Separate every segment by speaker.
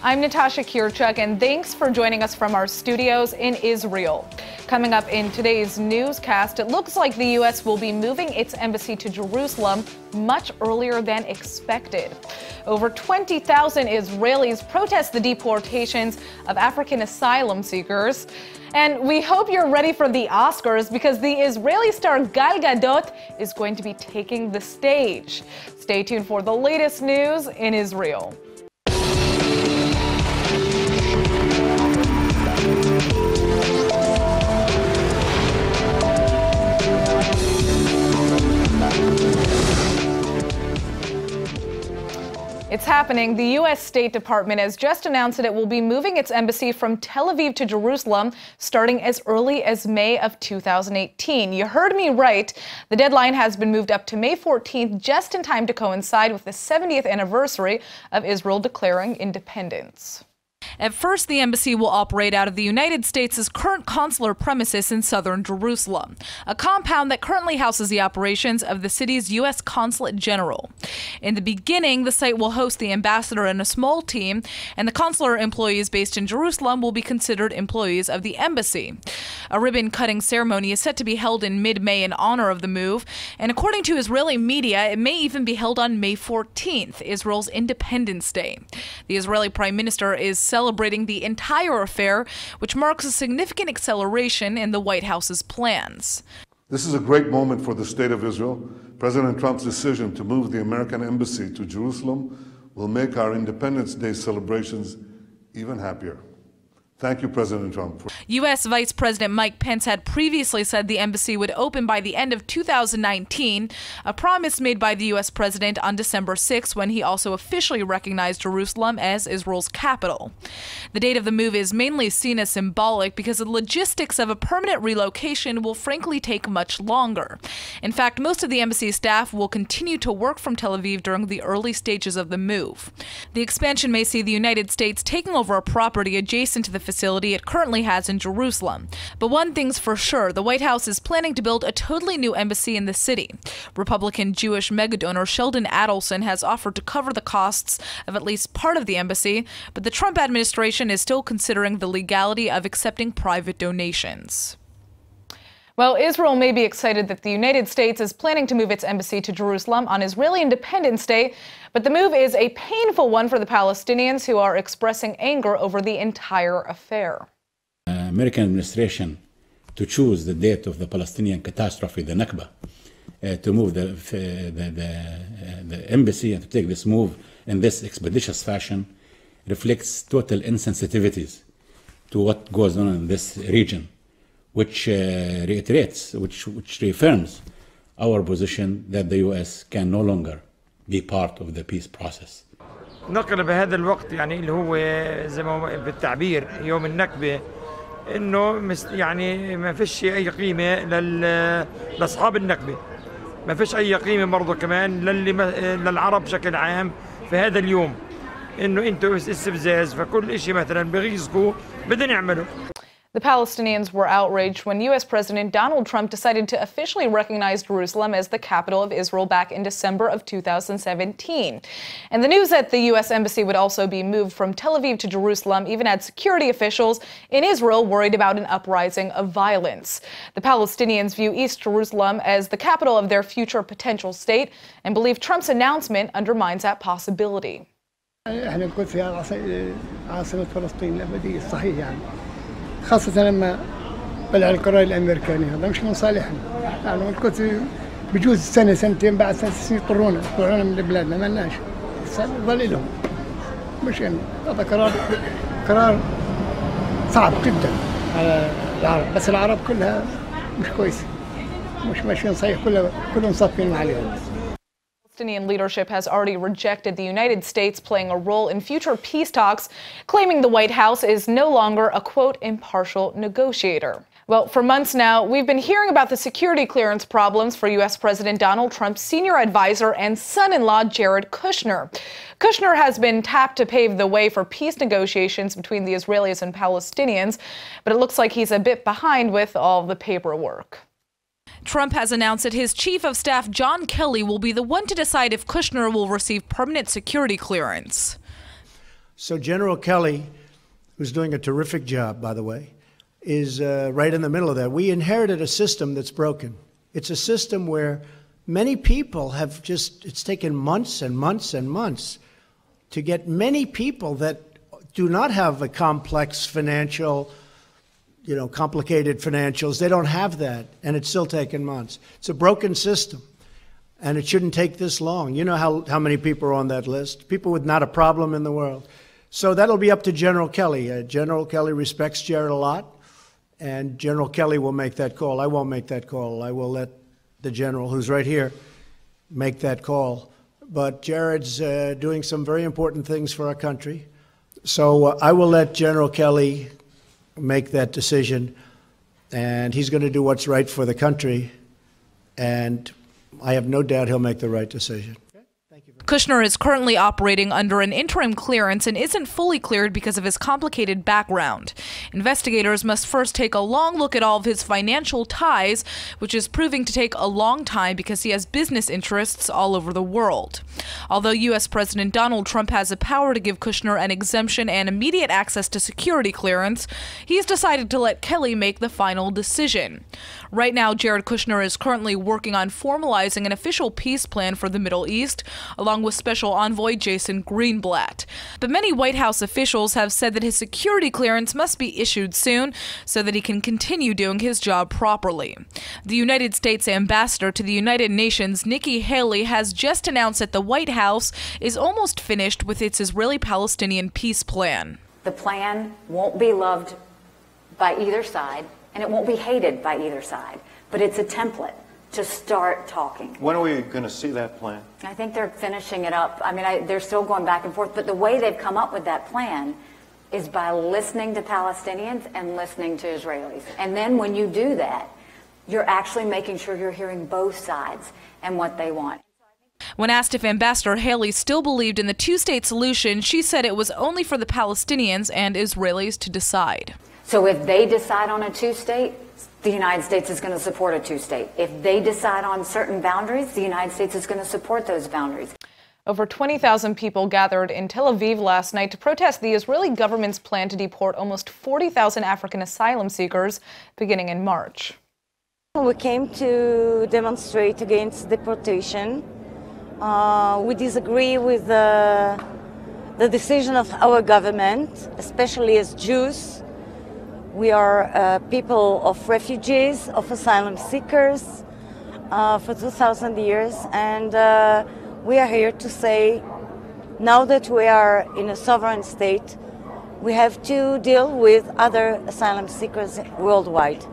Speaker 1: I'm Natasha Kirchuk, and thanks for joining us from our studios in Israel. Coming up in today's newscast, it looks like the U.S. will be moving its embassy to Jerusalem much earlier than expected. Over 20,000 Israelis protest the deportations of African asylum seekers. And we hope you're ready for the Oscars because the Israeli star Gal Gadot is going to be taking the stage. Stay tuned for the latest news in Israel. It's happening. The U.S. State Department has just announced that it will be moving its embassy from Tel Aviv to Jerusalem starting as early as May of 2018. You heard me right. The deadline has been moved up to May 14th, just in time to coincide with the 70th anniversary of Israel declaring independence. At first, the embassy will operate out of the United States' current consular premises in southern Jerusalem, a compound that currently houses the operations of the city's U.S. Consulate General. In the beginning, the site will host the ambassador and a small team, and the consular employees based in Jerusalem will be considered employees of the embassy. A ribbon-cutting ceremony is set to be held in mid-May in honor of the move, and according to Israeli media, it may even be held on May 14th, Israel's Independence Day. The Israeli Prime Minister is celebrating the entire affair, which marks a significant acceleration in the White House's plans.
Speaker 2: This is a great moment for the state of Israel. President Trump's decision to move the American embassy to Jerusalem will make our Independence Day celebrations even happier. Thank you, President Trump.
Speaker 1: U.S. Vice President Mike Pence had previously said the embassy would open by the end of 2019, a promise made by the U.S. president on December 6 when he also officially recognized Jerusalem as Israel's capital. The date of the move is mainly seen as symbolic because the logistics of a permanent relocation will frankly take much longer. In fact, most of the embassy staff will continue to work from Tel Aviv during the early stages of the move. The expansion may see the United States taking over a property adjacent to the facility it currently has in Jerusalem. But one thing's for sure, the White House is planning to build a totally new embassy in the city. Republican Jewish megadonor Sheldon Adelson has offered to cover the costs of at least part of the embassy, but the Trump administration is still considering the legality of accepting private donations. Well, Israel may be excited that the United States is planning to move its embassy to Jerusalem on Israeli Independence Day, but the move is a painful one for the Palestinians who are expressing anger over the entire affair.
Speaker 3: American administration to choose the date of the Palestinian catastrophe, the Nakba, to move the embassy and to take this move in this expeditious fashion reflects total insensitivities to what goes on in this region, which reiterates, which reaffirms our position that the U.S. can no longer be part of the peace process.
Speaker 4: نقل بهذا الوقت يعني اللي هو زي ما هو بالتعبير يوم النكبة إنه يعني ما فيش أي قيمة لأصحاب النكبة، ما فيش أي قيمة برضه كمان للعرب بشكل عام في هذا اليوم، إنه أنتوا استفزاز فكل إشي مثلا بغيظكوا بدنا نعمله.
Speaker 1: The Palestinians were outraged when U.S. President Donald Trump decided to officially recognize Jerusalem as the capital of Israel back in December of 2017. And the news that the U.S. embassy would also be moved from Tel Aviv to Jerusalem even had security officials in Israel worried about an uprising of violence. The Palestinians view East Jerusalem as the capital of their future potential state and believe Trump's announcement undermines that possibility.
Speaker 5: احنا نقول فيها عاصمة فلسطين الأبدية صحيح يعني. خاصة لما بلع القرار الأمريكاني هذا مش من صالحنا، يعني القدس بجوز سنة سنتين بعد 3 سنين يطلعونا من بلادنا ما لناش، ظل لهم مش يعني هذا قرار صعب جدا على العرب، بس العرب كلها مش كويسة، مش ماشيين صحيح كلهم صافين مع اليهود.
Speaker 1: Palestinian leadership has already rejected the United States playing a role in future peace talks, claiming the White House is no longer a, quote, impartial negotiator. Well, for months now, we've been hearing about the security clearance problems for U.S. President Donald Trump's senior advisor and son-in-law, Jared Kushner. Kushner has been tapped to pave the way for peace negotiations between the Israelis and Palestinians, but it looks like he's a bit behind with all the paperwork. Trump has announced that his chief of staff, John Kelly, will be the one to decide if Kushner will receive permanent security clearance.
Speaker 6: So General Kelly, who's doing a terrific job, by the way, is right in the middle of that. We inherited a system that's broken. It's a system where many people have it's taken months and months and months to get many people that do not have a complex financial, complicated financials. They don't have that, and it's still taken months. It's a broken system, and it shouldn't take this long. You know how many people are on that list? People with not a problem in the world. So that'll be up to General Kelly. General Kelly respects Jared a lot, and General Kelly will make that call. I won't make that call. I will let the general, who's right here, make that call. But Jared's doing some very important things for our country. So I will let General Kelly make that decision, and he's going to do what's right for the country, and I have no doubt he'll make the right decision.
Speaker 1: Kushner is currently operating under an interim clearance and isn't fully cleared because of his complicated background. Investigators must first take a long look at all of his financial ties, which is proving to take a long time because he has business interests all over the world. Although U.S. President Donald Trump has the power to give Kushner an exemption and immediate access to security clearance, he's decided to let Kelly make the final decision. Right now, Jared Kushner is currently working on formalizing an official peace plan for the Middle East, along with Special Envoy Jason Greenblatt. But many White House officials have said that his security clearance must be issued soon so that he can continue doing his job properly. The United States ambassador to the United Nations, Nikki Haley, has just announced that the White House is almost finished with its Israeli-Palestinian peace plan.
Speaker 7: The plan won't be loved by either side, and it won't be hated by either side, but it's a template to start talking.
Speaker 8: When are we going to see that plan?
Speaker 7: I think they're finishing it up. I mean, they're still going back and forth, but the way they've come up with that plan is by listening to Palestinians and listening to Israelis. And then when you do that, you're actually making sure you're hearing both sides and what they want.
Speaker 1: When asked if Ambassador Haley still believed in the two-state solution, she said it was only for the Palestinians and Israelis to decide.
Speaker 7: So if they decide on a two-state, the United States is going to support a two-state. If they decide on certain boundaries, the United States is going to support those boundaries.
Speaker 1: Over 20,000 people gathered in Tel Aviv last night to protest the Israeli government's plan to deport almost 40,000 African asylum seekers beginning in March.
Speaker 9: We came to demonstrate against deportation. We disagree with the decision of our government, especially as Jews. We are people of refugees, of asylum seekers for 2,000 years, and we are here to say, now that we are in a sovereign state, we have to deal with other asylum seekers worldwide.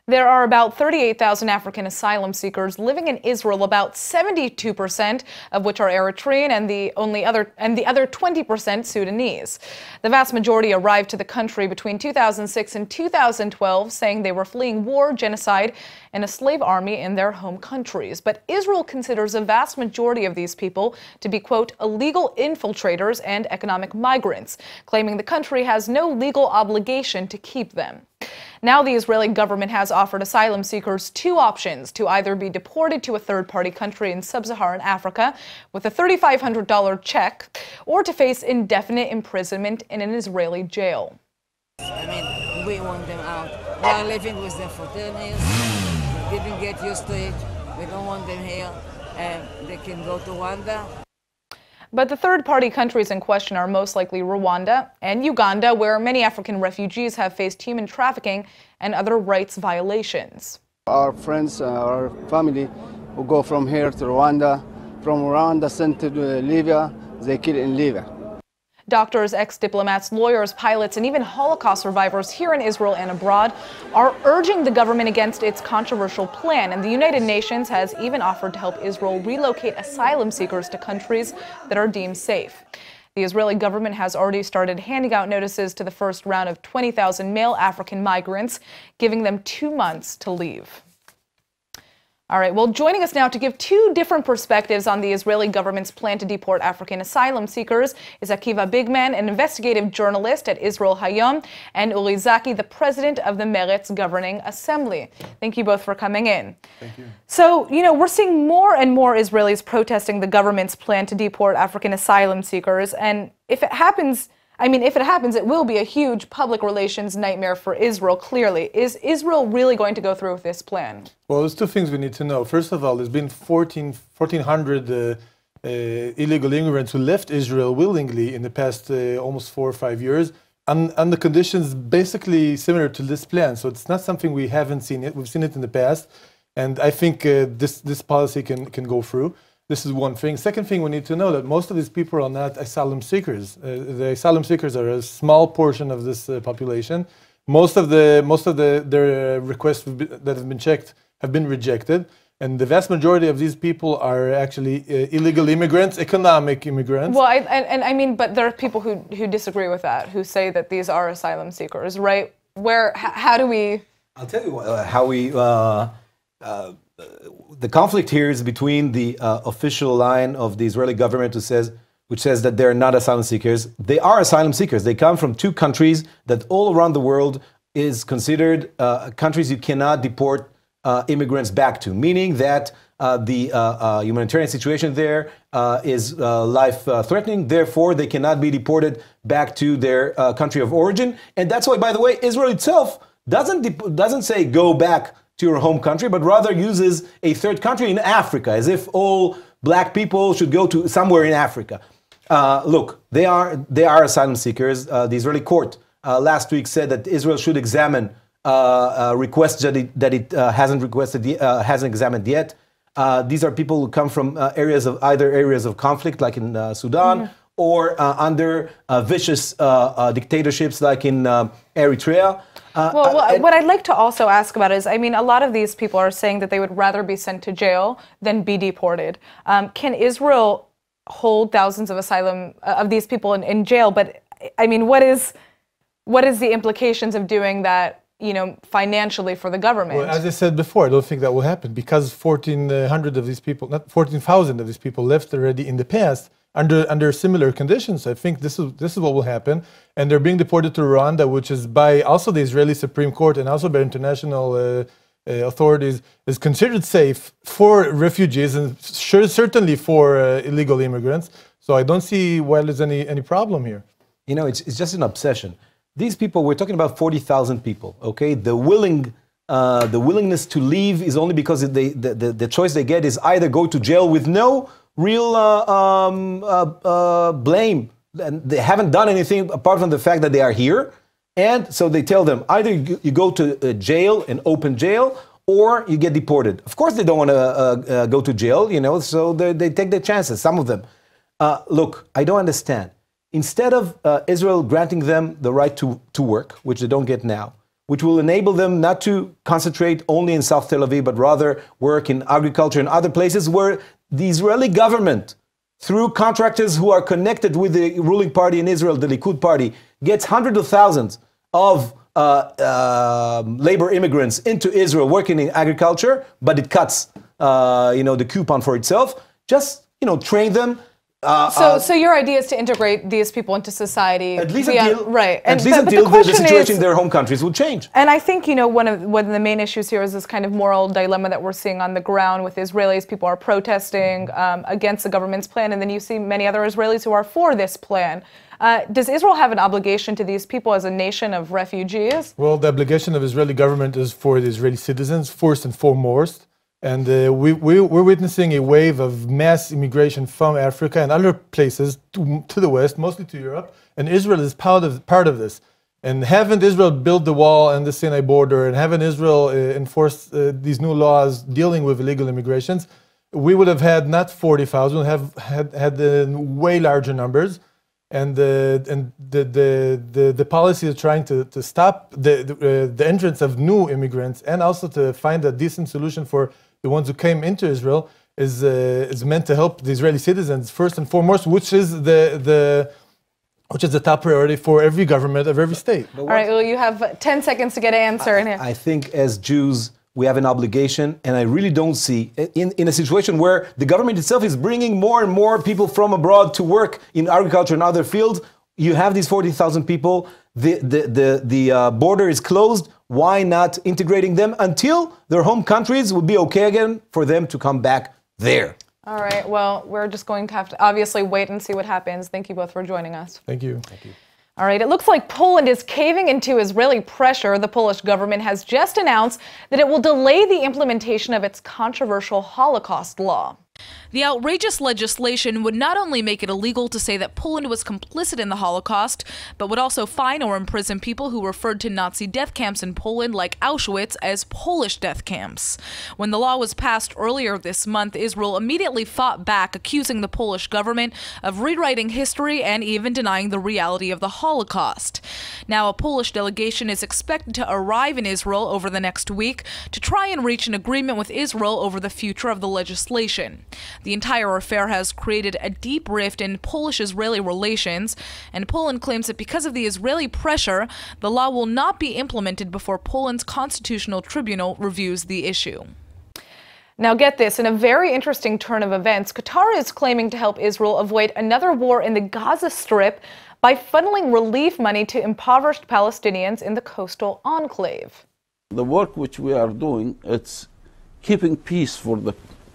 Speaker 1: There are about 38,000 African asylum seekers living in Israel, about 72% of which are Eritrean and the other 20% Sudanese. The vast majority arrived to the country between 2006 and 2012, saying they were fleeing war, genocide, and a slave army in their home countries. But Israel considers a vast majority of these people to be, quote, illegal infiltrators and economic migrants, claiming the country has no legal obligation to keep them. Now the Israeli government has offered asylum seekers two options: to either be deported to a third-party country in sub-Saharan Africa with a $3,500 check, or to face indefinite imprisonment in an Israeli jail.
Speaker 10: I mean, we want them out. We are living with them for 10 years. We didn't get used to it. We don't want them here. They can go to Rwanda.
Speaker 1: But the third-party countries in question are most likely Rwanda and Uganda, where many African refugees have faced human trafficking and other rights violations.
Speaker 11: Our friends, our family who go from here to Rwanda, from Rwanda sent to Libya, they kill in Libya.
Speaker 1: Doctors, ex-diplomats, lawyers, pilots, and even Holocaust survivors here in Israel and abroad are urging the government against its controversial plan, and the United Nations has even offered to help Israel relocate asylum seekers to countries that are deemed safe. The Israeli government has already started handing out notices to the first round of 20,000 male African migrants, giving them 2 months to leave. All right, well, joining us now to give two different perspectives on the Israeli government's plan to deport African asylum seekers is Akiva Bigman, an investigative journalist at Israel Hayom, and Uri Zaki, the president of the Meretz Governing Assembly. Thank you both for coming in.
Speaker 8: Thank you.
Speaker 1: So, we're seeing more and more Israelis protesting the government's plan to deport African asylum seekers, and if it happens, it will be a huge public relations nightmare for Israel, clearly. Is Israel really going to go through with this plan?
Speaker 8: Well, there's two things we need to know. First of all, there's been 1,400 illegal immigrants who left Israel willingly in the past almost 4 or 5 years, and the conditions basically similar to this plan. So it's not something we haven't seen it. We've seen it in the past, and I think this policy can go through. This is one thing. Second thing, we need to know that most of these people are not asylum seekers. The asylum seekers are a small portion of this population. Most of their requests that have been checked have been rejected, and the vast majority of these people are actually illegal immigrants, economic immigrants.
Speaker 1: Well, but there are people who disagree with that, who say that these are asylum seekers, right? How do we?
Speaker 12: I'll tell you how we. The conflict here is between the official line of the Israeli government, which says that they're not asylum seekers. They are asylum seekers. They come from 2 countries that all around the world is considered countries you cannot deport immigrants back to, meaning that the humanitarian situation there is life-threatening. Therefore, they cannot be deported back to their country of origin. And that's why, by the way, Israel itself doesn't say go back to your home country, but rather uses a third country in Africa, as if all black people should go to somewhere in Africa. Look, they are asylum seekers. The Israeli court last week said that Israel should examine requests that it hasn't examined yet. These are people who come from either areas of conflict, like in Sudan, or under vicious dictatorships, like in Eritrea.
Speaker 1: What I'd like to also ask about is, a lot of these people are saying that they would rather be sent to jail than be deported. Can Israel hold thousands of these people in jail? But what is the implications of doing that? Financially for the government.
Speaker 8: Well, as I said before, I don't think that will happen because 1,400 of these people, not 14,000 of these people, left already in the past under similar conditions. I think this is what will happen, and they're being deported to Rwanda, which is by also the Israeli Supreme Court and also by international authorities is considered safe for refugees and certainly for illegal immigrants. So I don't see why there's any problem here.
Speaker 12: It's just an obsession. These people, we're talking about 40,000 people, okay? The willingness to leave is only because the choice they get is either go to jail with no real blame. And they haven't done anything apart from the fact that they are here. And so they tell them, either you go to jail, an open jail, or you get deported. Of course, they don't want to go to jail, so they take their chances, some of them. Look, I don't understand. Instead of Israel granting them the right to work, which they don't get now, which will enable them not to concentrate only in South Tel Aviv, but rather work in agriculture and other places where the Israeli government, through contractors who are connected with the ruling party in Israel, the Likud party, gets hundreds of thousands of labor immigrants into Israel working in agriculture, but it cuts the coupon for itself. Just train them.
Speaker 1: So your idea is to integrate these people into society,
Speaker 12: at least until the situation in their home countries will change.
Speaker 1: And I think one of the main issues here is this kind of moral dilemma that we're seeing on the ground with Israelis. People are protesting against the government's plan, and then you see many other Israelis who are for this plan. Does Israel have an obligation to these people as a nation of refugees?
Speaker 8: Well, the obligation of the Israeli government is for the Israeli citizens first and foremost. And we're witnessing a wave of mass immigration from Africa and other places to the West, mostly to Europe. And Israel is part of this. And haven't Israel built the wall and the Sinai border, and haven't Israel enforced these new laws dealing with illegal immigrations, we would have had not 40,000, we have had way larger numbers. And the policy is trying to stop the entrance of new immigrants, and also to find a decent solution for the ones who came into Israel is meant to help the Israeli citizens first and foremost, which is the top priority for every government of every state.
Speaker 1: All right, well, you have 10 seconds to get an answer in here.
Speaker 12: I think as Jews, we have an obligation, and I really don't see, in a situation where the government itself is bringing more and more people from abroad to work in agriculture and other fields, you have these 40,000 people, the border is closed. Why not integrating them until their home countries would be okay again for them to come back there?
Speaker 13: All right. Well, we're just going to have to obviously wait and see what happens. Thank you both for joining us.
Speaker 8: Thank you. Thank you.
Speaker 13: All right, it looks like Poland is caving into Israeli pressure. The Polish government has just announced that it will delay the implementation of its controversial Holocaust law.
Speaker 1: The outrageous legislation would not only make it illegal to say that Poland was complicit in the Holocaust, but would also fine or imprison people who referred to Nazi death camps in Poland, like Auschwitz, as Polish death camps. When the law was passed earlier this month, Israel immediately fought back, accusing the Polish government of rewriting history and even denying the reality of the Holocaust. Now, a Polish delegation is expected to arrive in Israel over the next week to try and reach an agreement with Israel over the future of the legislation. The entire affair has created a deep rift in Polish-Israeli relations, and Poland claims that because of the Israeli pressure, the law will not be implemented before Poland's constitutional tribunal reviews the issue.
Speaker 13: Now get this, in a very interesting turn of events, Qatar is claiming to help Israel avoid another war in the Gaza Strip by funneling relief money to impoverished Palestinians in the coastal enclave.
Speaker 14: The work which we are doing, it's keeping peace for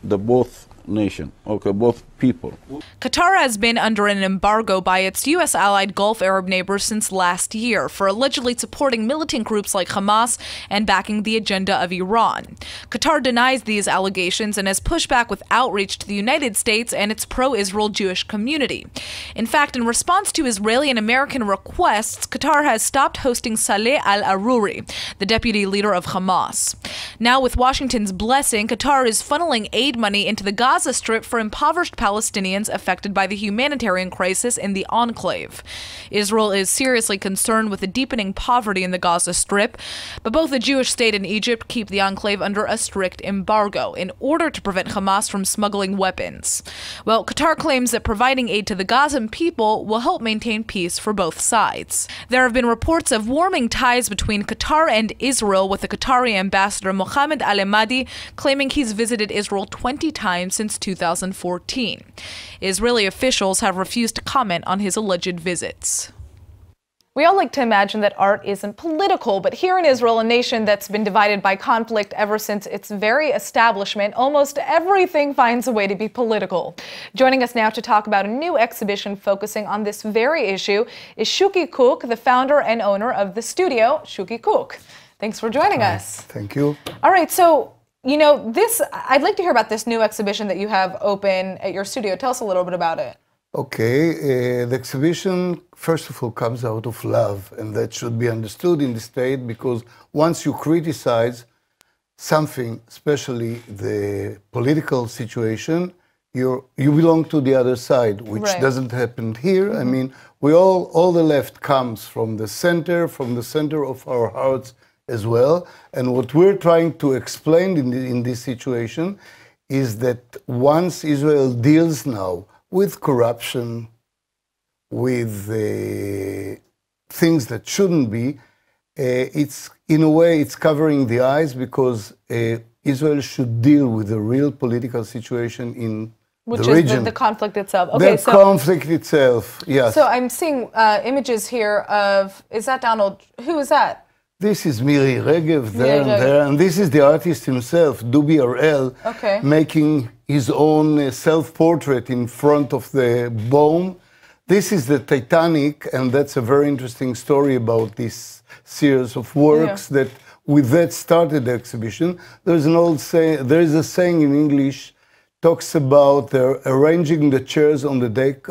Speaker 14: the both nation, okay, both people.
Speaker 1: Qatar has been under an embargo by its U.S. allied Gulf Arab neighbors since last year for allegedly supporting militant groups like Hamas and backing the agenda of Iran. Qatar denies these allegations and has pushed back with outreach to the United States and its pro-Israel Jewish community. In fact, in response to Israeli and American requests, Qatar has stopped hosting Saleh al-Aruri, the deputy leader of Hamas. Now, with Washington's blessing, Qatar is funneling aid money into the Gaza Strip for impoverished Palestinians affected by the humanitarian crisis in the enclave. Israel is seriously concerned with the deepening poverty in the Gaza Strip, but both the Jewish state and Egypt keep the enclave under a strict embargo in order to prevent Hamas from smuggling weapons. Well, Qatar claims that providing aid to the Gazan people will help maintain peace for both sides. There have been reports of warming ties between Qatar and Israel, with the Qatari ambassador Mohammed Al-Emadi claiming he's visited Israel 20 times since 2014. Israeli officials have refused to comment on his alleged visits.
Speaker 13: We all like to imagine that art isn't political, but here in Israel, a nation that's been divided by conflict ever since its very establishment, almost everything finds a way to be political. Joining us now to talk about a new exhibition focusing on this very issue is Shuki Cook, the founder and owner of the studio, Shuki Cook. Thanks for joining us.
Speaker 15: Thank you.
Speaker 13: All right, so I'd like to hear about this new exhibition that you have open at your studio. Tell us a little bit about it.
Speaker 15: Okay, the exhibition, first of all, comes out of love, and that should be understood in the state, because once you criticize something, especially the political situation, you belong to the other side, which doesn't happen here. I mean, all the left comes from the center of our hearts as well. And what we're trying to explain in this situation is that once Israel deals now with corruption, with things that shouldn't be, it's in a way it's covering the eyes, because Israel should deal with the real political situation in the region.
Speaker 13: Which is the conflict itself. Okay,
Speaker 15: the conflict itself, yes.
Speaker 13: So I'm seeing images here of, is that Donald, who is that?
Speaker 15: This is Miri Regev there, and this is the artist himself, Dubi Arel, making his own self-portrait in front of the bomb. This is the Titanic, and that's a very interesting story about this series of works that with that started the exhibition. There's an old saying, there is a saying in English, talks about arranging the chairs on the deck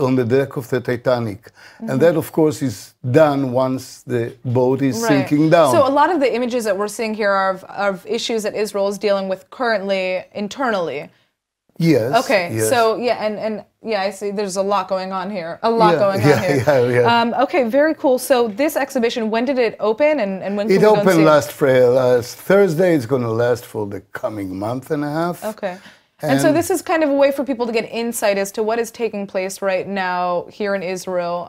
Speaker 15: of the Titanic. And that, of course, is done once the boat is sinking down.
Speaker 13: So a lot of the images that we're seeing here are of issues that Israel is dealing with currently internally.
Speaker 15: Yes.
Speaker 13: Okay,
Speaker 15: yes.
Speaker 13: so I see there's a lot going on here. Okay, very cool. So this exhibition, when did it open, and when can we go and see it?
Speaker 15: It opened last Thursday. It's going to last for the coming month and a half.
Speaker 13: Okay. And so this is kind of a way for people to get insight as to what is taking place right now here in Israel.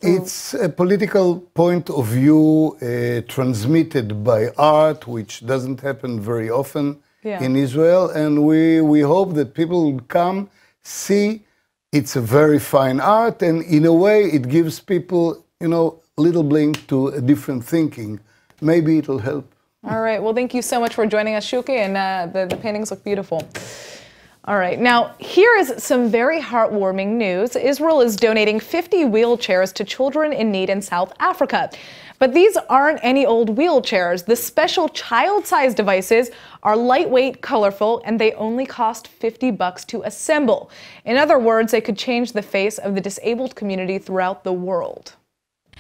Speaker 15: It's a political point of view transmitted by art, which doesn't happen very often in Israel. And we hope that people will come, see. It's a very fine art, and in a way it gives people, a little blink to a different thinking. Maybe it'll help.
Speaker 13: All right. Well, thank you so much for joining us, Shuki, and the paintings look beautiful. All right, now here is some very heartwarming news. Israel is donating 50 wheelchairs to children in need in South Africa. But these aren't any old wheelchairs. The special child-sized devices are lightweight, colorful, and they only cost $50 to assemble. In other words, they could change the face of the disabled community throughout the world.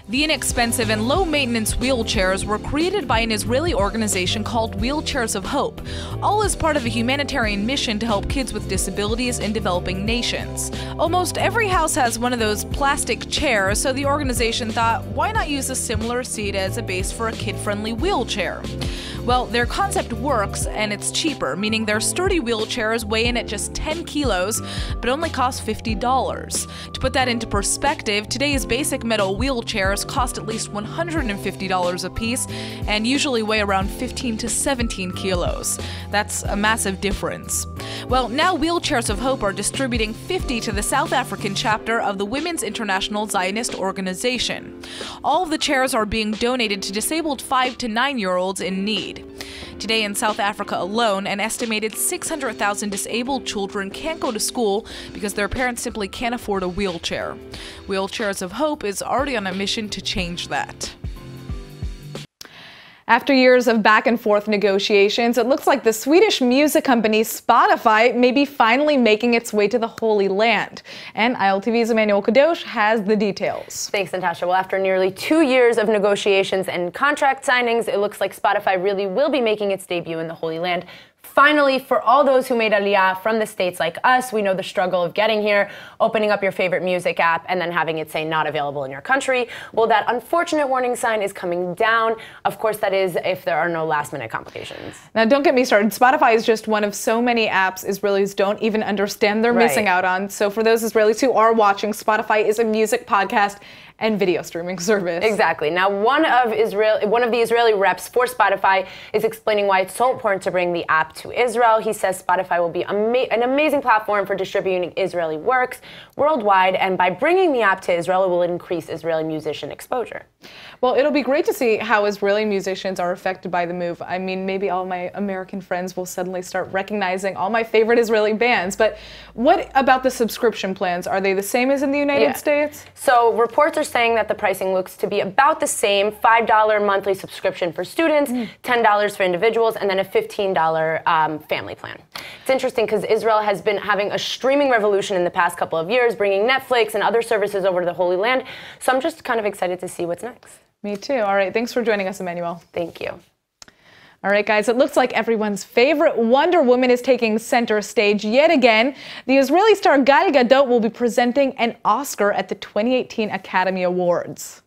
Speaker 1: The inexpensive and low-maintenance wheelchairs were created by an Israeli organization called Wheelchairs of Hope, all as part of a humanitarian mission to help kids with disabilities in developing nations. Almost every house has one of those plastic chairs, so the organization thought, why not use a similar seat as a base for a kid-friendly wheelchair? Well, their concept works, and it's cheaper, meaning their sturdy wheelchairs weigh in at just 10 kilos, but only cost $50. To put that into perspective, today's basic metal wheelchairs cost at least $150 a piece, and usually weigh around 15 to 17 kilos. That's a massive difference. Well, now Wheelchairs of Hope are distributing 50 to the South African chapter of the Women's International Zionist Organization. All of the chairs are being donated to disabled 5 to 9-year-olds in need. Today in South Africa alone, an estimated 600,000 disabled children can't go to school because their parents simply can't afford a wheelchair. Wheelchairs of Hope is already on a mission to change that.
Speaker 13: After years of back-and-forth negotiations, it looks like the Swedish music company Spotify may be finally making its way to the Holy Land. And ILTV's Emmanuel Kadosh has the details.
Speaker 16: Thanks, Natasha. Well, after nearly 2 years of negotiations and contract signings, it looks like Spotify really will be making its debut in the Holy Land. Finally, for all those who made Aliyah from the States like us, we know the struggle of getting here, opening up your favorite music app, and then having it say not available in your country. Well, that unfortunate warning sign is coming down. Of course, that is if there are no last-minute complications.
Speaker 13: Now, don't get me started. Spotify is just one of so many apps Israelis don't even understand they're missing out on. So for those Israelis who are watching, Spotify is a music podcast and video streaming service.
Speaker 16: Exactly. Now, one of the Israeli reps for Spotify is explaining why it's so important to bring the app to Israel. He says Spotify will be an amazing platform for distributing Israeli works worldwide, and by bringing the app to Israel, it will increase Israeli musician exposure.
Speaker 13: Well, it'll be great to see how Israeli musicians are affected by the move. I mean, maybe all my American friends will suddenly start recognizing all my favorite Israeli bands. But what about the subscription plans? Are they the same as in the United States?
Speaker 16: So reports are saying that the pricing looks to be about the same: $5 monthly subscription for students, $10 for individuals, and then a $15 family plan. It's interesting because Israel has been having a streaming revolution in the past couple of years, bringing Netflix and other services over to the Holy Land. So I'm just kind of excited to see what's next.
Speaker 13: Me too. All right. Thanks for joining us, Emmanuel.
Speaker 16: Thank you.
Speaker 13: All right, guys, it looks like everyone's favorite Wonder Woman is taking center stage yet again. The Israeli star Gal Gadot will be presenting an Oscar at the 2018 Academy Awards.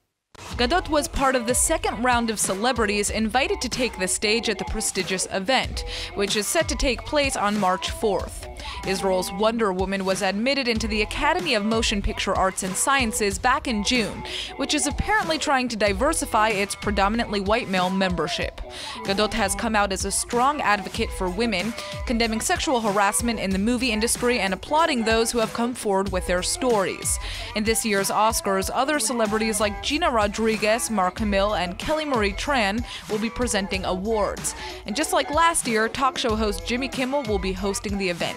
Speaker 1: Gadot was part of the second round of celebrities invited to take the stage at the prestigious event, which is set to take place on March 4th. Israel's Wonder Woman was admitted into the Academy of Motion Picture Arts and Sciences back in June, which is apparently trying to diversify its predominantly white male membership. Gadot has come out as a strong advocate for women, condemning sexual harassment in the movie industry and applauding those who have come forward with their stories. In this year's Oscars, other celebrities like Gina Rodriguez, Mark Hamill, and Kelly Marie Tran will be presenting awards. And just like last year, talk show host Jimmy Kimmel will be hosting the event.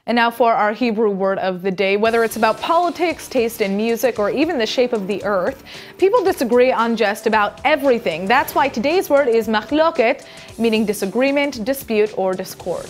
Speaker 13: And now for our Hebrew word of the day. Whether it's about politics, taste in music, or even the shape of the earth, people disagree on just about everything. That's why today's word is machloket, meaning disagreement, dispute, or discord.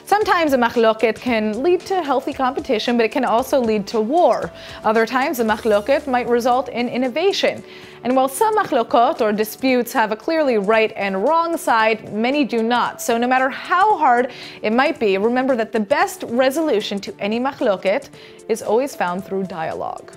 Speaker 13: Sometimes a machloket can lead to healthy competition, but it can also lead to war. Other times a machloket might result in innovation. And while some machlokot or disputes have a clearly right and wrong side, many do not. So no matter how hard it might be, remember that the best resolution to any machloket is always found through dialogue.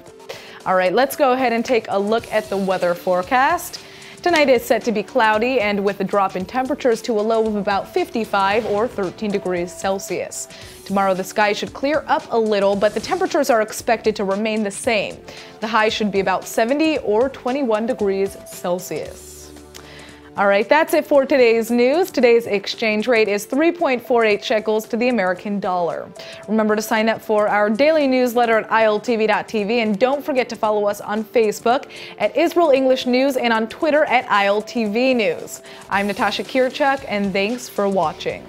Speaker 13: All right, let's go ahead and take a look at the weather forecast. Tonight is set to be cloudy and with a drop in temperatures to a low of about 55 or 13 degrees Celsius. Tomorrow the sky should clear up a little, but the temperatures are expected to remain the same. The high should be about 70 or 21 degrees Celsius. All right, that's it for today's news. Today's exchange rate is 3.48 shekels to the American dollar. Remember to sign up for our daily newsletter at iltv.tv, and don't forget to follow us on Facebook at Israel English News and on Twitter at ILTV News. I'm Natasha Kirchuk, and thanks for watching.